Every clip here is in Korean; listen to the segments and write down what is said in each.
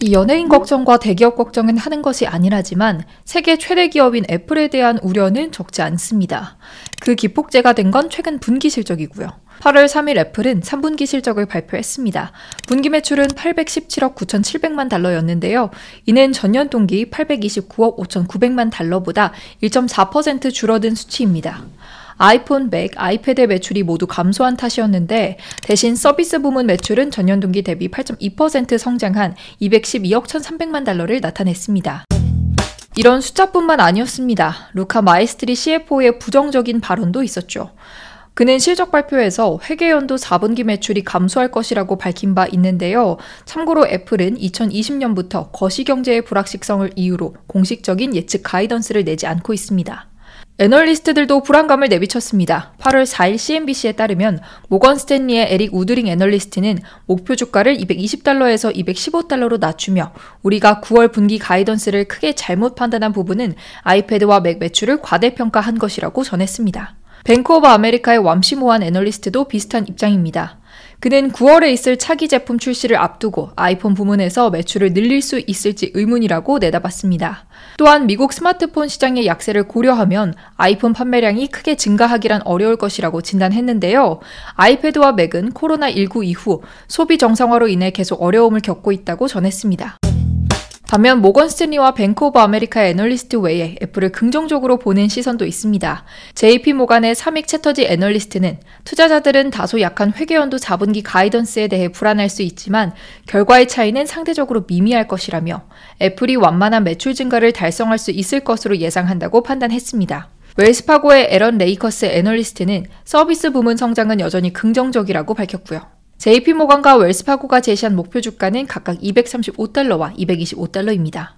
이 연예인 걱정과 대기업 걱정은 하는 것이 아니라지만 세계 최대 기업인 애플에 대한 우려는 적지 않습니다. 그 기폭제가 된 건 최근 분기 실적이고요. 8월 3일 애플은 3분기 실적을 발표했습니다. 분기 매출은 817억 9,700만 달러였는데요. 이는 전년 동기 829억 5,900만 달러보다 1.4% 줄어든 수치입니다. 아이폰, 맥, 아이패드 매출이 모두 감소한 탓이었는데 대신 서비스 부문 매출은 전년 동기 대비 8.2% 성장한 212억 1,300만 달러를 나타냈습니다. 이런 숫자뿐만 아니었습니다. 루카 마에스트리 CFO의 부정적인 발언도 있었죠. 그는 실적 발표에서 회계연도 4분기 매출이 감소할 것이라고 밝힌 바 있는데요. 참고로 애플은 2020년부터 거시경제의 불확실성을 이유로 공식적인 예측 가이던스를 내지 않고 있습니다. 애널리스트들도 불안감을 내비쳤습니다. 8월 4일 CNBC에 따르면 모건 스탠리의 에릭 우드링 애널리스트는 목표 주가를 220달러에서 215달러로 낮추며 우리가 9월 분기 가이던스를 크게 잘못 판단한 부분은 아이패드와 맥 매출을 과대평가한 것이라고 전했습니다. 뱅크 오브 아메리카의 왬시모한 애널리스트도 비슷한 입장입니다. 그는 9월에 있을 차기 제품 출시를 앞두고 아이폰 부문에서 매출을 늘릴 수 있을지 의문이라고 내다봤습니다. 또한 미국 스마트폰 시장의 약세를 고려하면 아이폰 판매량이 크게 증가하기란 어려울 것이라고 진단했는데요. 아이패드와 맥은 코로나19 이후 소비 정상화로 인해 계속 어려움을 겪고 있다고 전했습니다. 반면 모건 스탠리와 뱅크 오브 아메리카의 애널리스트 외에 애플을 긍정적으로 보는 시선도 있습니다. JP 모간의 사믹 채터지 애널리스트는 투자자들은 다소 약한 회계연도 4분기 가이던스에 대해 불안할 수 있지만 결과의 차이는 상대적으로 미미할 것이라며 애플이 완만한 매출 증가를 달성할 수 있을 것으로 예상한다고 판단했습니다. 웰스파고의 에런 레이커스 애널리스트는 서비스 부문 성장은 여전히 긍정적이라고 밝혔고요. JP모간과 웰스파고가 제시한 목표 주가는 각각 235달러와 225달러입니다.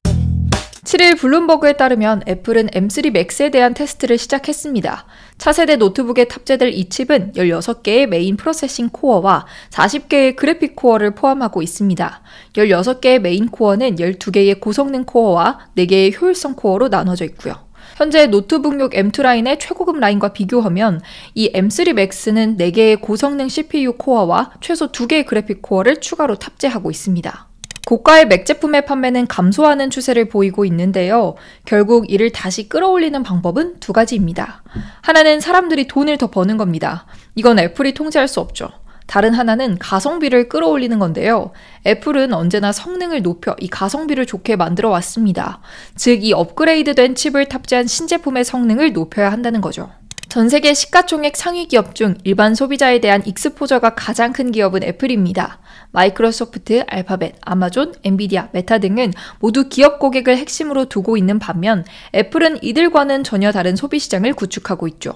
7일 블룸버그에 따르면 애플은 M3 맥스에 대한 테스트를 시작했습니다. 차세대 노트북에 탑재될 이 칩은 16개의 메인 프로세싱 코어와 40개의 그래픽 코어를 포함하고 있습니다. 16개의 메인 코어는 12개의 고성능 코어와 4개의 효율성 코어로 나눠져 있고요. 현재 노트북용 M2 라인의 최고급 라인과 비교하면 이 M3 맥스는 4개의 고성능 CPU 코어와 최소 2개의 그래픽 코어를 추가로 탑재하고 있습니다. 고가의 맥 제품의 판매는 감소하는 추세를 보이고 있는데요. 결국 이를 다시 끌어올리는 방법은 두 가지입니다. 하나는 사람들이 돈을 더 버는 겁니다. 이건 애플이 통제할 수 없죠. 다른 하나는 가성비를 끌어올리는 건데요. 애플은 언제나 성능을 높여 이 가성비를 좋게 만들어 왔습니다. 즉, 이 업그레이드된 칩을 탑재한 신제품의 성능을 높여야 한다는 거죠. 전 세계 시가총액 상위 기업 중 일반 소비자에 대한 익스포저가 가장 큰 기업은 애플입니다. 마이크로소프트, 알파벳, 아마존, 엔비디아, 메타 등은 모두 기업 고객을 핵심으로 두고 있는 반면 애플은 이들과는 전혀 다른 소비시장을 구축하고 있죠.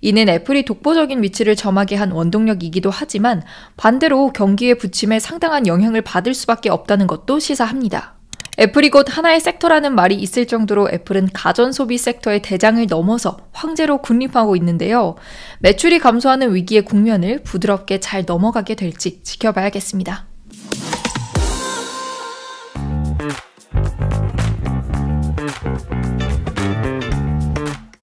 이는 애플이 독보적인 위치를 점하게 한 원동력이기도 하지만 반대로 경기의 부침에 상당한 영향을 받을 수밖에 없다는 것도 시사합니다. 애플이 곧 하나의 섹터라는 말이 있을 정도로 애플은 가전소비 섹터의 대장을 넘어서 황제로 군림하고 있는데요. 매출이 감소하는 위기의 국면을 부드럽게 잘 넘어가게 될지 지켜봐야겠습니다.